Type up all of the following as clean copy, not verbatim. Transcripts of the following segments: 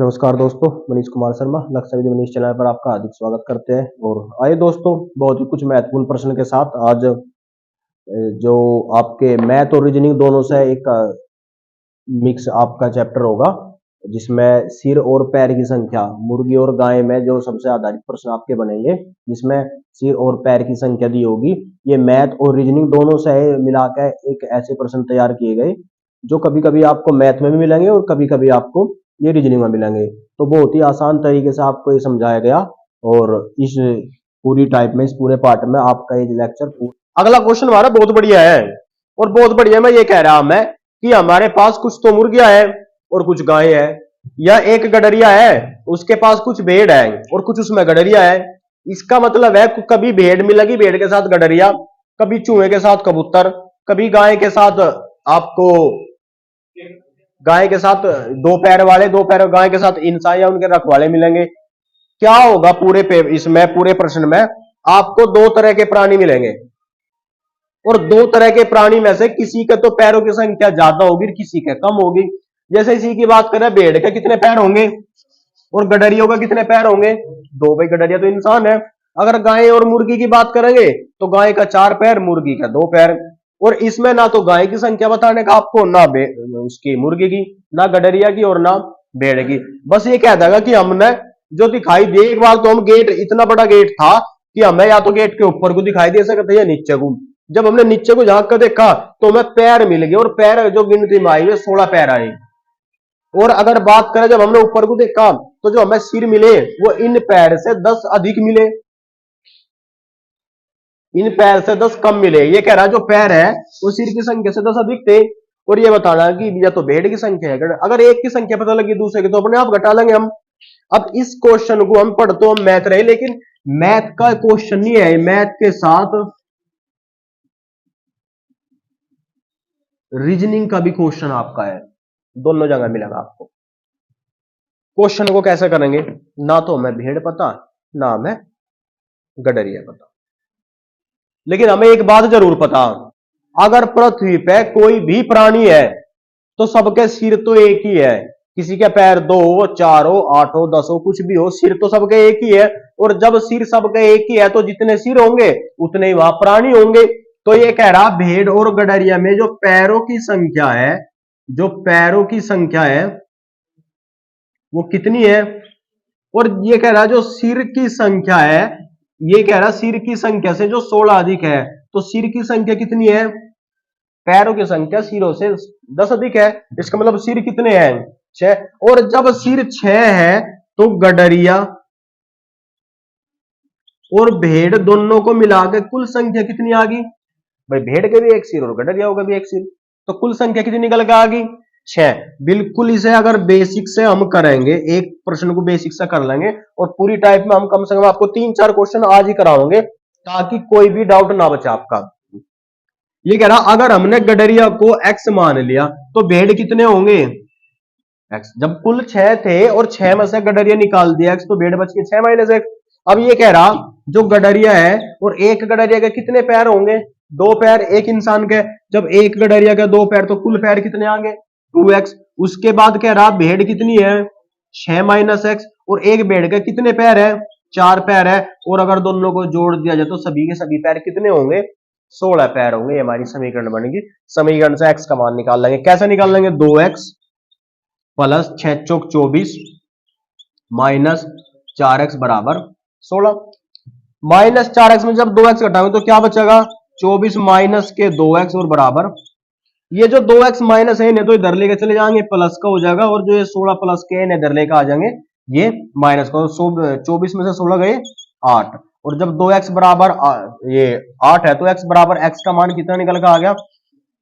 नमस्कार दोस्तों, मनीष कुमार शर्मा लक्ष्य विधि मनीष चैनल पर आपका हार्दिक स्वागत करते हैं। और आइए दोस्तों, बहुत ही कुछ महत्वपूर्ण प्रश्न के साथ आज जो आपके मैथ और रीजनिंग दोनों से एक मिक्स आपका चैप्टर होगा, जिसमें सिर और पैर की संख्या, मुर्गी और गाय में जो सबसे आधारित प्रश्न आपके बनेंगे, जिसमें सिर और पैर की संख्या दी होगी। ये मैथ और रीजनिंग दोनों से मिलाकर एक ऐसे प्रश्न तैयार किए गए जो कभी कभी आपको मैथ में भी मिलेंगे और कभी कभी आपको ये रीजनिंग में मिलेंगे। तो बहुत ही आसान तरीके से आपको ये समझाया गया। और इस पूरी टाइप में, इस पूरे पार्ट में आपका ये लेक्चर। अगला क्वेश्चन हमारा बहुत बढ़िया है और बहुत बढ़िया मैं ये कह रहा मैं कि हमारे पास कुछ तो मुर्गियां है और कुछ गाय है, या एक गडरिया है, उसके पास कुछ भेड़ है और कुछ उसमें गडरिया है। इसका मतलब है कभी भेड़ मिलेगी, भेड़ के साथ गडरिया, कभी चूहे के साथ कबूतर, कभी गाय के साथ आपको गाय के साथ दो पैर वाले, दो पैर गाय के साथ इंसान या उनके रखवाले मिलेंगे। क्या होगा इसमें पूरे प्रश्न में आपको दो तरह के प्राणी मिलेंगे और दो तरह के प्राणी में से किसी के तो पैरों की संख्या ज्यादा होगी, किसी के कम होगी। जैसे इसी की बात करें, भेड़ के कितने पैर होंगे और गडरियों का कितने पैर होंगे? दो। भाई गडरिया तो इंसान है। अगर गाय और मुर्गी की बात करेंगे तो गाय का 4 पैर, मुर्गी का 2 पैर। और इसमें ना तो गाय की संख्या बताने का आपको, ना उसकी मुर्गी की, ना गडरिया की और ना भेड़ की। बस ये कह देगा कि हमने जो दिखाई दे, एक बार तो हम गेट, इतना बड़ा गेट था कि हमें या तो गेट के ऊपर को दिखाई दे सकते या नीचे को। जब हमने नीचे को झांक कर देखा तो हमें पैर मिल गए और पैर जो गिनती में आई 16 पैर आए। और अगर बात करें जब हमने ऊपर को देखा तो जो हमें सिर मिले वो इन पैर से 10 अधिक मिले, इन पैर से 10 कम मिले। ये कह रहा है जो पैर है वो सिर की संख्या से 10 अधिक थे। और ये बताना कि या तो भेड़ की संख्या है, अगर एक की संख्या पता लगी दूसरे की तो अपने आप घटा लेंगे हम। अब इस क्वेश्चन को हम पढ़ तो हम मैथ रहे, लेकिन मैथ का क्वेश्चन नहीं है, मैथ के साथ रीजनिंग का भी क्वेश्चन आपका है, दोनों जगह मिलेगा आपको। क्वेश्चन को कैसे करेंगे? ना तो हमें भेड़ पता, ना हमें गडरिया पता, लेकिन हमें एक बात जरूर पता, अगर पृथ्वी पे कोई भी प्राणी है तो सबके सिर तो एक ही है। किसी के पैर 2 हो, 4 हो, 8 हो, 10 हो, कुछ भी हो, सिर तो सबके एक ही है। और जब सिर सबके एक ही है तो जितने सिर होंगे उतने ही वहां प्राणी होंगे। तो ये कह रहा भेड़ और गडरिया में जो पैरों की संख्या है, जो पैरों की संख्या है वो कितनी है? और ये कह रहा जो सिर की संख्या है, ये कह रहा सिर की संख्या से जो 16 अधिक है, तो सिर की संख्या कितनी है? पैरों की संख्या सिरों से 10 अधिक है। इसका मतलब सिर कितने हैं? 6। और जब सिर 6 है तो गडरिया और भेड़ दोनों को मिलाकर कुल संख्या कितनी आ गई? भाई भेड़ के भी एक सिर और गडरिया का भी एक सिर, तो कुल संख्या कितनी निकल के आ गई? 6। बिल्कुल इसे अगर बेसिक से हम करेंगे, एक प्रश्न को बेसिक से कर लेंगे और पूरी टाइप में हम कम से कम आपको 3-4 क्वेश्चन आज ही कराओगे ताकि कोई भी डाउट ना बचे आपका। ये कह रहा अगर हमने गडरिया को x मान लिया तो भेड़ कितने होंगे? x। जब कुल 6 थे और 6 में से गडरिया निकाल दिया x, तो भेड़ बच गए 6 - x। अब ये कह रहा जो गडरिया है और एक गडरिया के कितने पैर होंगे? 2 पैर एक इंसान के। जब एक गडरिया के 2 पैर तो कुल पैर कितने आ गए? 2x। उसके बाद कह रहा भेड़ कितनी है? 6 - x। और एक भेड़ के कितने पैर है? 4 पैर है। और अगर दोनों को जोड़ दिया जाए तो सभी के सभी पैर कितने होंगे? 16 पैर होंगे। ये हमारी समीकरण बनेगी। समीकरण से x का मान निकाल लेंगे। कैसे निकाल लेंगे? 2x प्लस 6 चौक 24 माइनस 4x बराबर 16। माइनस 4x में जब 2x घटाएंगे तो क्या बचेगा? 24 माइनस के 2x और बराबर, ये जो 2x माइनस है इन्हें तो इधर लेके चले जाएंगे, प्लस का हो जाएगा। और जो ये 16 प्लस के इन्हें इधर लेकर आ जाएंगे, ये माइनस का। 24 में से 16 गए 8। और जब 2x बराबर ये 8 है तो x बराबर x का मान कितना निकल कर आ गया?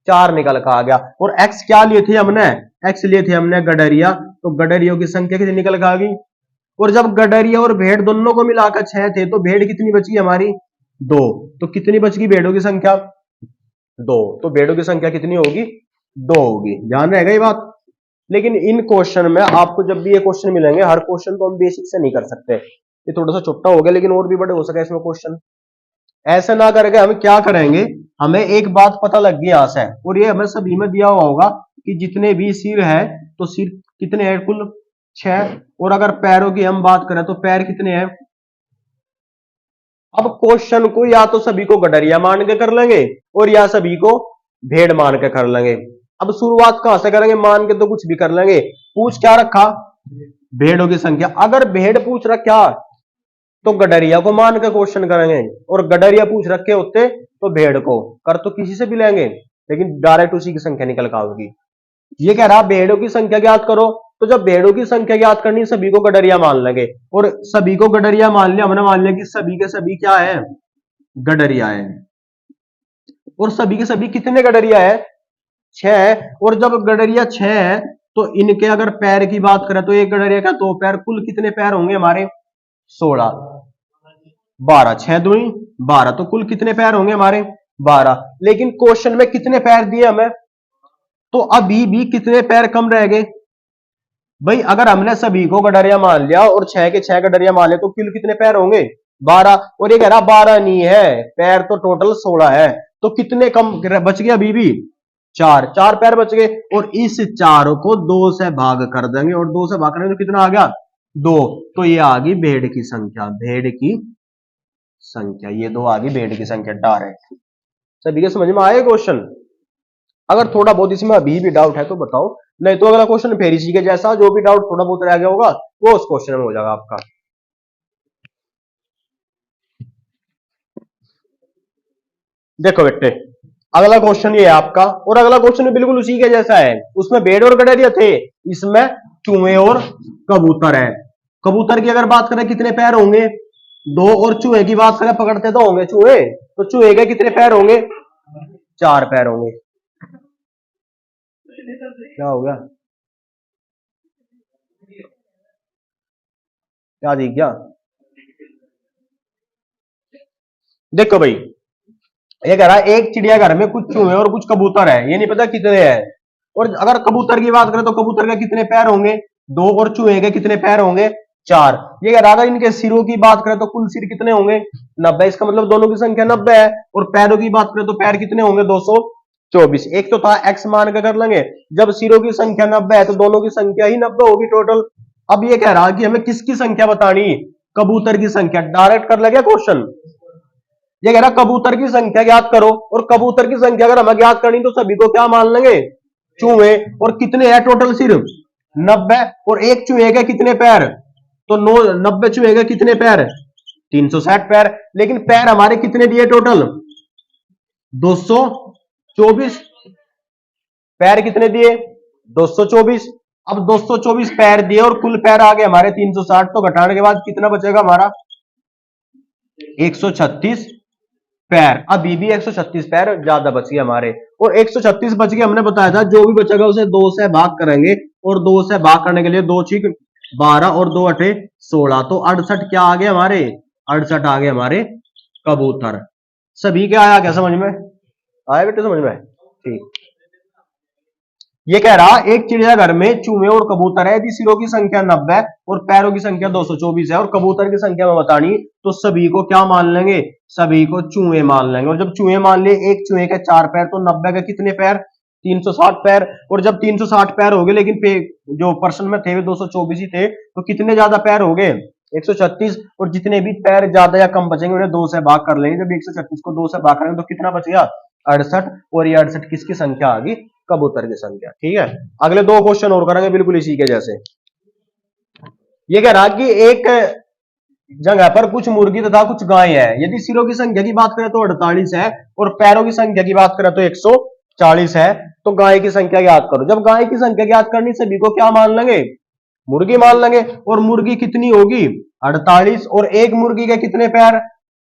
4 निकल कर आ गया। और x क्या लिए थे हमने? x लिए थे हमने गडरिया, तो गडरियों की संख्या कितनी निकल कर आ गई? और जब गडरिया और भेड़ दोनों को मिलाकर 6 थे तो भेड़ कितनी बची हमारी? 2। तो कितनी बच गई भेड़ों की संख्या? 2। तो भेड़ों की संख्या कितनी होगी? 2 होगी। ध्यान रहेगा ये बात। लेकिन इन क्वेश्चन में आपको जब भी ये क्वेश्चन मिलेंगे, हर क्वेश्चन तो हम बेसिक से नहीं कर सकते, ये थोड़ा सा छोटा हो गया, लेकिन और भी बड़े हो सके इसमें क्वेश्चन। ऐसा ना करके हम क्या करेंगे, हमें एक बात पता लग गई यहाँ से, और ये हमें सभी में दिया हुआ होगा कि जितने भी सिर है तो सिर कितने हैं? कुल 6। और अगर पैरों की हम बात करें तो पैर कितने हैं। अब क्वेश्चन को या तो सभी को गडरिया मान के कर लेंगे और या सभी को भेड़ मान के कर लेंगे। अब शुरुआत कहां से करेंगे, मान के तो कुछ भी कर लेंगे। पूछ क्या रखा, भेड़ों की संख्या। अगर भेड़ पूछ रखा तो गडरिया को मान के क्वेश्चन करेंगे, और गडरिया पूछ रखे होते तो भेड़ को कर तो किसी से भी लेंगे, लेकिन डायरेक्ट उसी की संख्या निकल कर होगी। ये कह रहा भेड़ों की संख्या ज्ञात करो, तो जब भेड़ों की संख्या ज्ञात करनी सभी को गडरिया मान लेंगे, और सभी को गडरिया मान लिया, हमने मान लिया कि सभी के सभी क्या है, गडरिया है। और सभी के सभी कितने गडरिया है, 6। और जब गडरिया 6 है तो इनके अगर पैर की बात करें तो एक गडरिया का 2 पैर, कुल कितने पैर होंगे हमारे 16, 12, 6 दूनी 12, तो कुल कितने पैर होंगे हमारे 12। लेकिन क्वेश्चन में कितने पैर दिए हमें, तो अभी भी कितने पैर कम रह गए भाई। अगर हमने सभी को गडरिया मान लिया और 6 के 6 गडरिया मान लिया तो कुल कितने पैर होंगे 12। और ये कह रहा 12 नहीं है, पैर तो टोटल 16 है, तो कितने कम बच गए अभी भी 4 पैर बच गए। और इस 4 को 2 से भाग कर देंगे, और 2 से भाग करेंगे तो कितना आ गया 2, तो ये आ गई भेड़ की संख्या, भेड़ की संख्या, ये 2 आ गई भेड़ की संख्या डायरेक्ट। सभी के समझ में आए क्वेश्चन। अगर थोड़ा बहुत इसमें अभी भी डाउट है तो बताओ, नहीं तो अगला क्वेश्चन फिर इसी के जैसा, जो भी डाउट थोड़ा बहुत रह गया होगा वो उस क्वेश्चन में हो जाएगा आपका। देखो बेटे अगला क्वेश्चन ये है आपका, और अगला क्वेश्चन बिल्कुल उसी के जैसा है। उसमें भेड़ और गडरिया थे, इसमें चूहे और कबूतर है। कबूतर की अगर बात करें कितने पैर होंगे 2, और चूहे की बात करें पकड़ते तो होंगे चूहे, तो चूहे के कितने पैर होंगे 4 पैर होंगे। क्या हो गया, क्या दिख गया। देखो भाई ये कह रहा है एक चिड़ियाघर में कुछ चूहे और कुछ कबूतर है, ये नहीं पता कितने हैं। और अगर कबूतर की बात करें तो कबूतर के कितने पैर होंगे 2, और चूहे के कितने पैर होंगे 4। ये कह रहा है इनके सिरों की बात करें तो कुल सिर कितने होंगे 90, इसका मतलब दोनों की संख्या 90 है। और पैरों की बात करें तो पैर कितने होंगे 224। एक तो था एक्स मान के कर लेंगे, जब सिरों की संख्या 90 है तो दोनों की संख्या ही 90 होगी टोटल। अब ये कह रहा कि हमें किसकी संख्या बतानी, कबूतर की संख्या। डायरेक्ट कर लगे क्वेश्चन। ये कह रहा कबूतर की संख्या ज्ञात करो, और कबूतर की संख्या अगर हमें ज्ञात करनी तो सभी को क्या मान लेंगे चूहे। और कितने हैं टोटल सिर 90, और एक चूहे के कितने पैर, तो 90 चूहे के कितने पैर 360 पैर। लेकिन पैर हमारे कितने दिए टोटल 224, पैर कितने दिए 224। अब 224 पैर दिए और कुल पैर आ गए हमारे 360, तो घटाने के बाद कितना बचेगा हमारा 136 पैर। अभी भी 136 पैर ज्यादा बच गए हमारे, और 136 बच गए। हमने बताया था जो भी बचेगा उसे 2 से भाग करेंगे, और 2 से भाग करने के लिए 2 6 12 और 2 8 16, तो 68 क्या आ गए हमारे 68 आ गए हमारे कबूतर। सभी क्या आया, क्या समझ में आया बेटे, समझ में ठीक। ये कह रहा एक चिड़ियाघर में चूहे और कबूतर है, यदि सिरों की संख्या 90 और पैरों की संख्या 224 है, और कबूतर की संख्या में बतानी, तो सभी को क्या मान लेंगे, सभी को चूहे मान लेंगे। और जब चूहे मान लिए, एक चूहे के 4 पैर, तो 90 के कितने पैर 360 पैर। और जब 360 पैर हो गए, लेकिन जो पर्सन में थे वे 224 ही थे, तो कितने ज्यादा पैर हो गए 136। और जितने भी पैर ज्यादा या कम बचेंगे उन्हें 2 से भाग कर लेंगे। जब 136 को 2 से भाग करेंगे तो कितना बच गया 68, और ये 68 किसकी संख्या आ गई कबूतर की संख्या। ठीक है, अगले 2 क्वेश्चन और करेंगे बिल्कुल इसी के जैसे। ये कह रहा कि एक जगह पर कुछ मुर्गी तथा कुछ गाय है, यदि सिरों की संख्या की बात करें तो 48 है, और पैरों की संख्या की बात करें तो 140 है, तो गाय की संख्या ज्ञात करो। जब गाय की संख्या ज्ञात करनी, सभी को क्या मान लेंगे मुर्गी मान लेंगे। और मुर्गी कितनी होगी 48, और एक मुर्गी के कितने पैर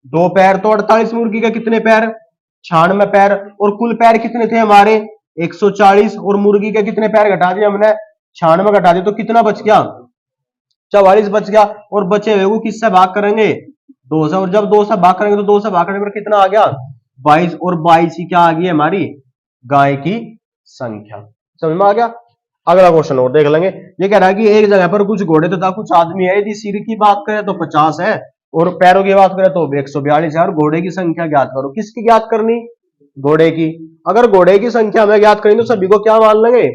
2 पैर, तो 48 मुर्गी के कितने पैर 96 पैर। और कुल पैर कितने थे हमारे 140, और मुर्गी के कितने पैर घटा दिए हमने 96 घटा दिए, तो कितना बच गया 44 बच गया। और बचे हुए को किससे भाग करेंगे 2 से, और जब 2 से भाग करेंगे तो 2 से भाग करने पर कितना आ गया 22, और 22 ही क्या आ गई हमारी गाय की संख्या। समझ में आ गया। अगला क्वेश्चन और देख लेंगे। ये कह रहा है कि एक जगह पर कुछ घोड़े तथा कुछ आदमी है, यदि सिर की बात करें तो 50 है, और पैरों की बात करें तो 142 है, और घोड़े की संख्या ज्ञात करो। किसकी ज्ञात करनी घोड़े की। अगर घोड़े की संख्या हमें ज्ञात करनी तो सभी को क्या मान लेंगे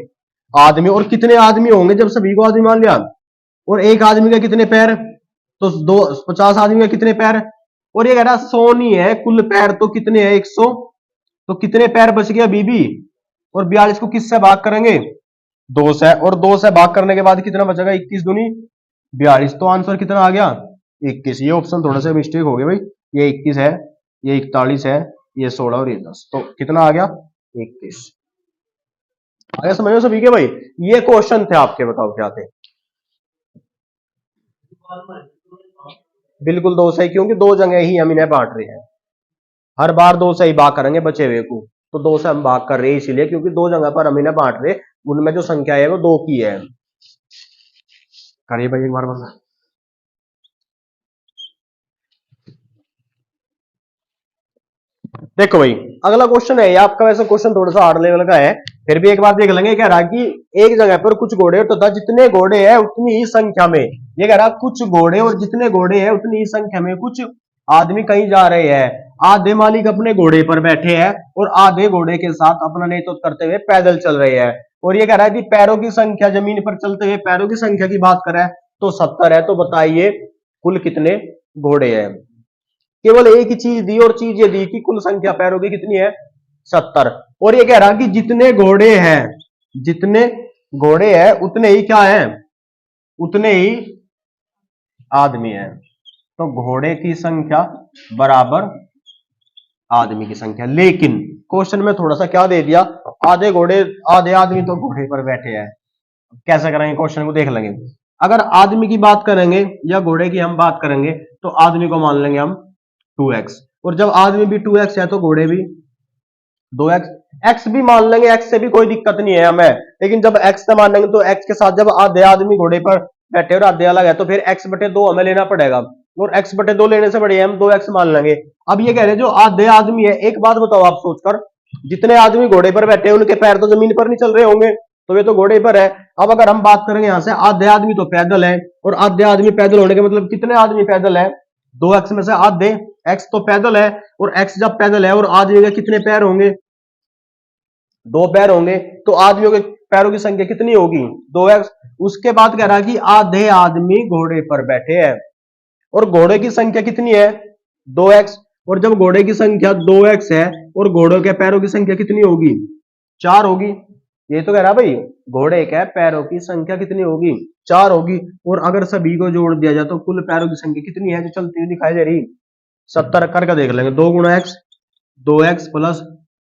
आदमी। और कितने आदमी होंगे जब सभी को आदमी मान लिया और एक आदमी का कितने पैर, तो दो 50 आदमी का कितने पैर, और ये कह रहा 100 नहीं है कुल पैर, तो कितने हैं 100, तो कितने पैर बच गया बीबी, और 42 को किससे भाग करेंगे, 2 से, और 2 से भाग करने के बाद कितना बचेगा, 21 दूनी 42, तो आंसर कितना आ गया 21। ये ऑप्शन थोड़ा सा मिस्टेक हो गया भाई, ये 21 है, ये 41 है, ये 16 और ये 10, तो कितना आ गया 21। आगे समझ में सभी के भाई, ये क्वेश्चन थे आपके, बताओ क्या थे। बिल्कुल 2 सही, क्योंकि 2 जगह ही हम इन्हें बांट रहे हैं, हर बार 2 से ही भाग करेंगे बचे हुए को, तो 2 से हम भाग कर रहे हैं इसीलिए, क्योंकि 2 जगह पर हम इन्हें बांट रहे, उनमें जो संख्या है वो 2 की है। करिए भाई एक बार बंदा। देखो भाई अगला क्वेश्चन है, ये आपका वैसे क्वेश्चन थोड़ा सा हार्ड लेवल का है, फिर भी एक बार देख लेंगे। कह रहा कि एक जगह पर कुछ घोड़े तथा जितने घोड़े हैं उतनी ही संख्या में, ये कह रहा कुछ घोड़े और जितने घोड़े हैं उतनी ही संख्या में कुछ आदमी कहीं जा रहे हैं। आधे मालिक अपने घोड़े पर बैठे हैं और आधे घोड़े के साथ अपना नेतृत्व करते हुए पैदल चल रहे हैं। और ये कह रहा है कि पैरों की संख्या, जमीन पर चलते हुए पैरों की संख्या की बात करें तो 70 है, तो बताइए कुल कितने घोड़े हैं। केवल एक ही चीज दी और चीज ये दी कि कुल संख्या पैरों की कितनी है 70, और ये कह रहा कि जितने घोड़े हैं, जितने घोड़े हैं उतने ही क्या है, उतने ही आदमी है। तो घोड़े की संख्या बराबर आदमी की संख्या, लेकिन क्वेश्चन में थोड़ा सा क्या दे दिया, आधे घोड़े आधे आदमी तो घोड़े पर बैठे हैं। कैसे करेंगे क्वेश्चन को देख लेंगे। अगर आदमी की बात करेंगे या घोड़े की हम बात करेंगे तो आदमी को मान लेंगे हम 2x, और जब आदमी भी 2x है तो घोड़े भी 2x, x भी मान लेंगे, x से भी कोई दिक्कत नहीं है हमें, लेकिन जब x से मानेंगे तो x के साथ जब आधे आदमी घोड़े पर बैठे और आधे अलग है तो फिर x बटे 2 हमें लेना पड़ेगा, और x बटे 2 लेने से बढ़िया हम 2x मान लेंगे। अब ये कह रहे हैं जो आधे आदमी है, एक बात बताओ आप सोचकर, जितने आदमी घोड़े पर बैठे हैं उनके पैर तो जमीन पर नहीं चल रहे होंगे, तो वे तो घोड़े पर है। अब अगर हम बात करेंगे यहां से आधे आदमी तो पैदल है, और आधे आदमी पैदल होने के मतलब कितने आदमी पैदल है, 2x में से आधे, x तो पैदल है, और x जब पैदल है और आदमी के कितने पैर होंगे, 2 पैर होंगे, तो आदमियों के पैरों की संख्या कितनी होगी 2x। उसके बाद कह रहा है कि आधे आदमी घोड़े पर बैठे हैं, और घोड़े की संख्या कितनी है 2x, और जब घोड़े की संख्या 2x है और घोड़ों के पैरों की संख्या कितनी होगी 4 होगी। ये तो कह रहा भाई घोड़े के पैरों की संख्या कितनी होगी 4 होगी, और अगर सभी को जोड़ दिया जाए तो कुल पैरों की संख्या कितनी है जो चलती हुई दिखाई दे रही 70 करके देख लेंगे। 2 गुणा x, 2x प्लस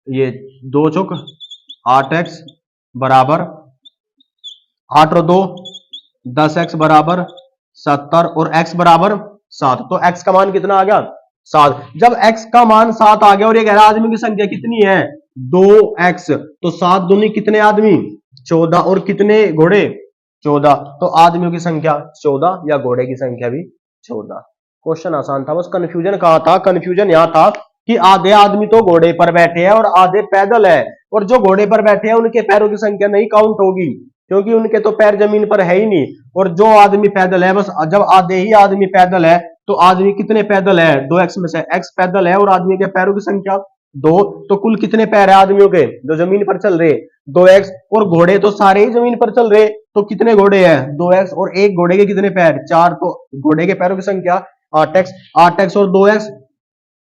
ये 2 चौक 8x बराबर 8 और 2 10x बराबर 70, और x बराबर 7, तो x का मान कितना आ गया 7। जब x का मान 7 आ गया और ये कह रहा है आदमी की संख्या कितनी है 2x, तो 7 दूनी कितने आदमी 14, और कितने घोड़े 14, तो आदमियों की संख्या 14 या घोड़े की संख्या भी 14। क्वेश्चन आसान था, बस कंफ्यूजन कहां था, कंफ्यूजन यहां था कि आधे आदमी तो घोड़े पर बैठे हैं और आधे पैदल है, और जो घोड़े पर बैठे हैं उनके पैरों की संख्या नहीं काउंट होगी क्योंकि उनके तो पैर जमीन पर है ही नहीं, और जो आदमी पैदल है बस, जब आधे ही आदमी पैदल है तो आदमी कितने पैदल है 2x में से x पैदल है और आदमी के पैरों की संख्या 2, तो कुल कितने पैर है आदमियों के जो जमीन पर चल रहे 2x, और घोड़े तो सारे ही जमीन पर चल रहे, तो कितने घोड़े हैं 2x, और एक घोड़े के कितने पैर 4, तो घोड़े के पैरों की संख्या 8x, 8x और 2x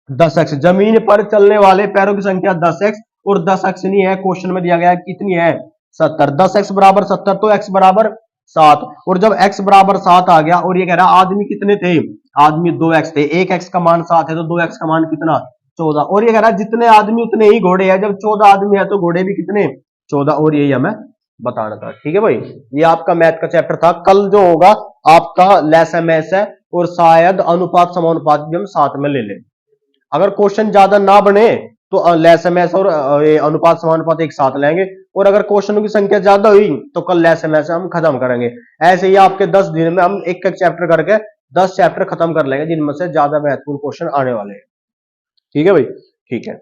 10x, जमीन पर चलने वाले पैरों की संख्या 10x, और 10x नहीं है क्वेश्चन में दिया गया है कितनी है 70, 10x बराबर 70, तो x बराबर 7, और जब x बराबर 7 आ गया और ये कह रहा आदमी कितने थे, आदमी 2x थे, एक x का मान 7 है तो 2x का मान कितना 14, और ये कह रहा जितने आदमी उतने ही घोड़े हैं, जब 14 आदमी है तो घोड़े भी कितने 14, और यही हमें बताना था। ठीक है भाई, ये आपका मैथ का चैप्टर था। कल जो होगा आपका लेस एमएस है, और शायद अनुपात समानुपात भी हम साथ में ले लें। अगर क्वेश्चन ज्यादा ना बने तो लेस एमएस और अनुपात समानुपात एक साथ लेंगे, और अगर क्वेश्चनों की संख्या ज्यादा हुई तो कल लेस एमएस हम खत्म करेंगे। ऐसे ही आपके 10 दिन में हम एक एक चैप्टर करके 10 चैप्टर खत्म कर लेंगे जिनमें से ज्यादा महत्वपूर्ण क्वेश्चन आने वाले हैं। ठीक है भाई, ठीक है।